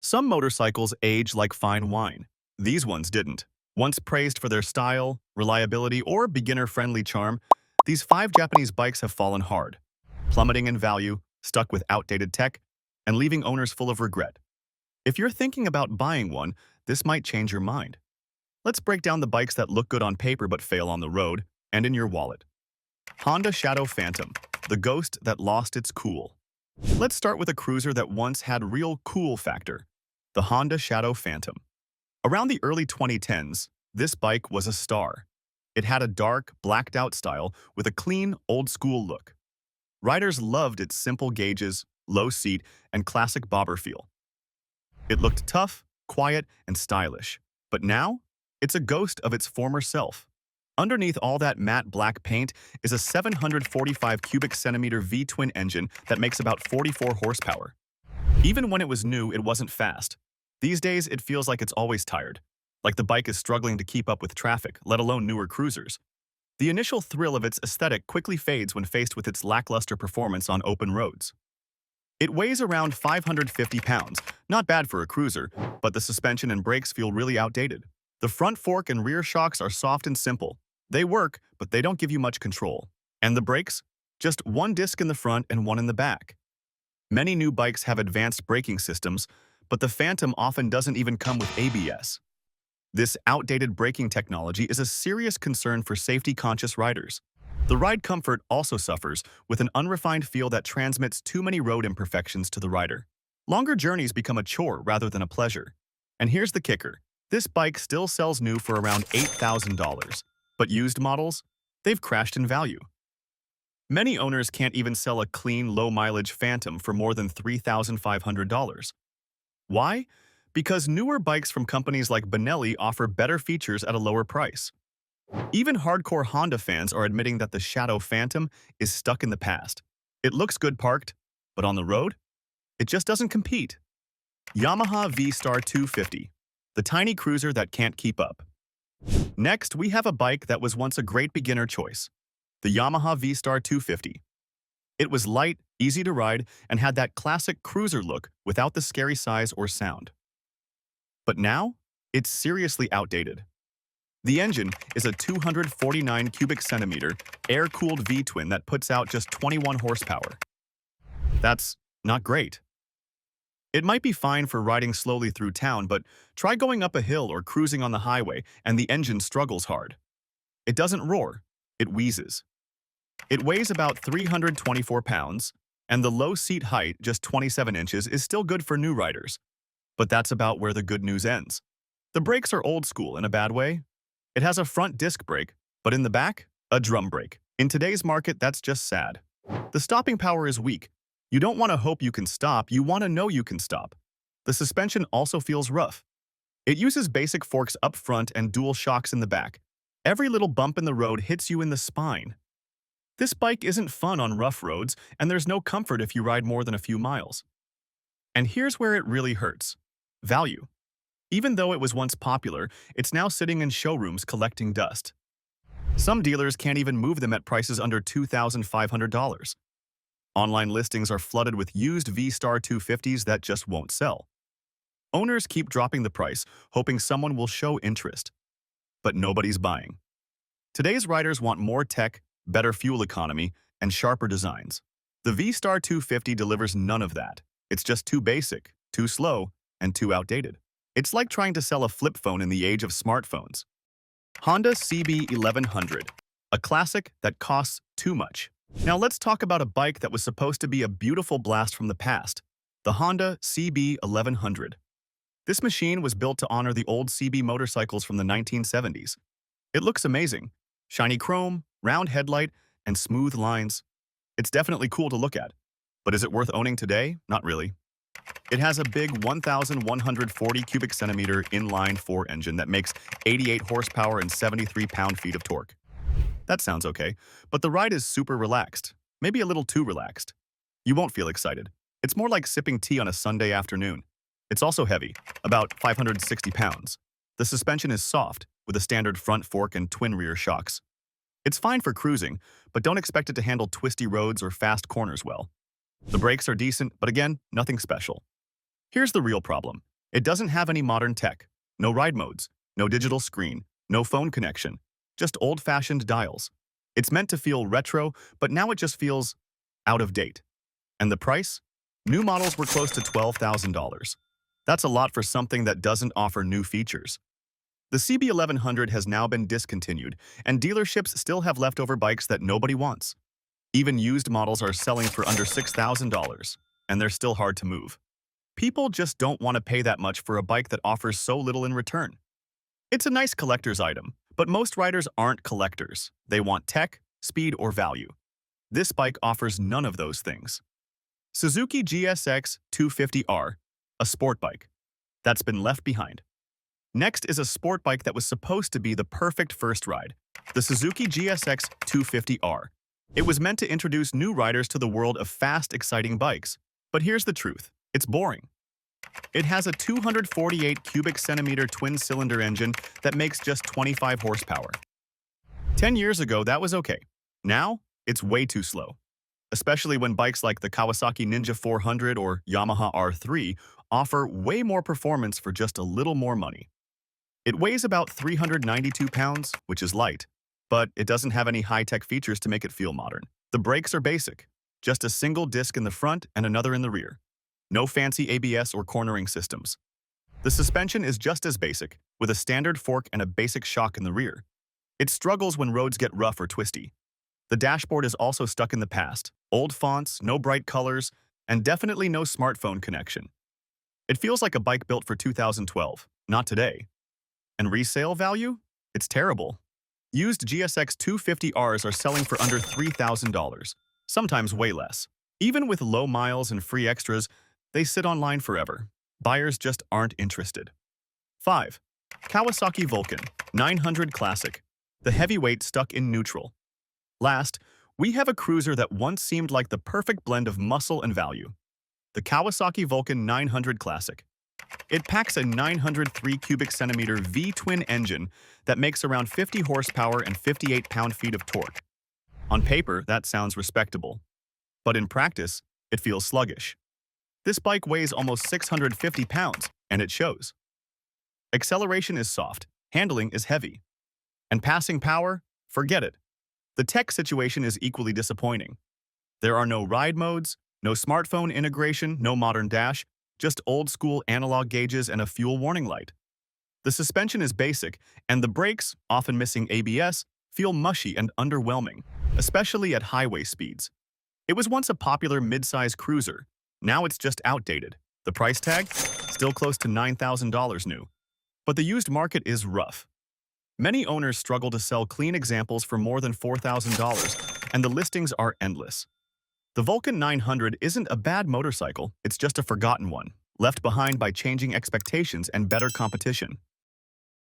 Some motorcycles age like fine wine. These ones didn't. Once praised for their style, reliability, or beginner-friendly charm, these five Japanese bikes have fallen hard, plummeting in value, stuck with outdated tech, and leaving owners full of regret. If you're thinking about buying one, this might change your mind. Let's break down the bikes that look good on paper but fail on the road and in your wallet. Honda Shadow Phantom, the ghost that lost its cool. Let's start with a cruiser that once had real cool factor, the Honda Shadow Phantom. Around the early 2010s, this bike was a star. It had a dark, blacked-out style with a clean, old-school look. Riders loved its simple gauges, low seat, and classic bobber feel. It looked tough, quiet, and stylish. But now, it's a ghost of its former self. Underneath all that matte black paint is a 745 cubic centimeter V-twin engine that makes about 44 horsepower. Even when it was new, it wasn't fast. These days, it feels like it's always tired, like the bike is struggling to keep up with traffic, let alone newer cruisers. The initial thrill of its aesthetic quickly fades when faced with its lackluster performance on open roads. It weighs around 550 pounds, not bad for a cruiser, but the suspension and brakes feel really outdated. The front fork and rear shocks are soft and simple. They work, but they don't give you much control. And the brakes? Just one disc in the front and one in the back. Many new bikes have advanced braking systems, but the Phantom often doesn't even come with ABS. This outdated braking technology is a serious concern for safety-conscious riders. The ride comfort also suffers with an unrefined feel that transmits too many road imperfections to the rider. Longer journeys become a chore rather than a pleasure. And here's the kicker. This bike still sells new for around $8,000, but used models? They've crashed in value. Many owners can't even sell a clean, low-mileage Phantom for more than $3,500. Why? Because newer bikes from companies like Benelli offer better features at a lower price. Even hardcore Honda fans are admitting that the Shadow Phantom is stuck in the past. It looks good parked, but on the road, it just doesn't compete. Yamaha V-Star 250, the tiny cruiser that can't keep up. Next, we have a bike that was once a great beginner choice, the Yamaha V-Star 250. It was light, easy to ride, and had that classic cruiser look without the scary size or sound. But now, it's seriously outdated. The engine is a 249 cubic centimeter air-cooled V-twin that puts out just 21 horsepower. That's not great. It might be fine for riding slowly through town, but try going up a hill or cruising on the highway and the engine struggles hard. It doesn't roar, it wheezes. It weighs about 324 pounds, and the low seat height, just 27 inches, is still good for new riders. But that's about where the good news ends. The brakes are old school in a bad way. It has a front disc brake, but in the back, a drum brake. In today's market, that's just sad. The stopping power is weak. You don't want to hope you can stop, you want to know you can stop. The suspension also feels rough. It uses basic forks up front and dual shocks in the back. Every little bump in the road hits you in the spine. This bike isn't fun on rough roads, and there's no comfort if you ride more than a few miles. And here's where it really hurts. Value. Even though it was once popular, it's now sitting in showrooms collecting dust. Some dealers can't even move them at prices under $2,500. Online listings are flooded with used V-Star 250s that just won't sell. Owners keep dropping the price, hoping someone will show interest. But nobody's buying. Today's riders want more tech, better fuel economy, and sharper designs. The V-Star 250 delivers none of that. It's just too basic, too slow, and too outdated. It's like trying to sell a flip phone in the age of smartphones. Honda CB1100, a classic that costs too much. Now let's talk about a bike that was supposed to be a beautiful blast from the past, the Honda CB1100. This machine was built to honor the old CB motorcycles from the 1970s. It looks amazing. Shiny chrome, round headlight, and smooth lines. It's definitely cool to look at. But is it worth owning today? Not really. It has a big 1,140 cubic centimeter inline-4 engine that makes 88 horsepower and 73 pound-feet of torque. That sounds okay, but the ride is super relaxed, maybe a little too relaxed. You won't feel excited. It's more like sipping tea on a Sunday afternoon. It's also heavy, about 560 pounds. The suspension is soft, with a standard front fork and twin rear shocks. It's fine for cruising, but don't expect it to handle twisty roads or fast corners well. The brakes are decent, but again, nothing special. Here's the real problem. It doesn't have any modern tech, no ride modes, no digital screen, no phone connection, just old-fashioned dials. It's meant to feel retro, but now it just feels out of date. And the price? New models were close to $12,000. That's a lot for something that doesn't offer new features. The CB1100 has now been discontinued, and dealerships still have leftover bikes that nobody wants. Even used models are selling for under $6,000, and they're still hard to move. People just don't want to pay that much for a bike that offers so little in return. It's a nice collector's item, but most riders aren't collectors. They want tech, speed, or value. This bike offers none of those things. Suzuki GSX 250R, a sport bike. That's been left behind. Next is a sport bike that was supposed to be the perfect first ride, the Suzuki GSX 250R. It was meant to introduce new riders to the world of fast, exciting bikes. But here's the truth. It's boring. It has a 248 cubic centimeter twin-cylinder engine that makes just 25 horsepower. 10 years ago, that was okay. Now, it's way too slow. Especially when bikes like the Kawasaki Ninja 400 or Yamaha R3 offer way more performance for just a little more money. It weighs about 392 pounds, which is light, but it doesn't have any high-tech features to make it feel modern. The brakes are basic, just a single disc in the front and another in the rear. No fancy ABS or cornering systems. The suspension is just as basic, with a standard fork and a basic shock in the rear. It struggles when roads get rough or twisty. The dashboard is also stuck in the past. Old fonts, no bright colors, and definitely no smartphone connection. It feels like a bike built for 2012, not today. And resale value? It's terrible. Used GSX 250Rs are selling for under $3,000, sometimes way less. Even with low miles and free extras, they sit online forever. Buyers just aren't interested. 5. Kawasaki Vulcan 900 Classic. The heavyweight stuck in neutral. Last, we have a cruiser that once seemed like the perfect blend of muscle and value. The Kawasaki Vulcan 900 Classic. It packs a 903 cubic centimeter V-twin engine that makes around 50 horsepower and 58 pound-feet of torque. On paper, that sounds respectable. But in practice, it feels sluggish. This bike weighs almost 650 pounds, and it shows. Acceleration is soft, handling is heavy. And passing power? Forget it. The tech situation is equally disappointing. There are no ride modes, no smartphone integration, no modern dash, just old-school analog gauges and a fuel warning light. The suspension is basic, and the brakes, often missing ABS, feel mushy and underwhelming, especially at highway speeds. It was once a popular mid-size cruiser. Now it's just outdated. The price tag? Still close to $9,000 new. But the used market is rough. Many owners struggle to sell clean examples for more than $4,000, and the listings are endless. The Vulcan 900 isn't a bad motorcycle, it's just a forgotten one, left behind by changing expectations and better competition.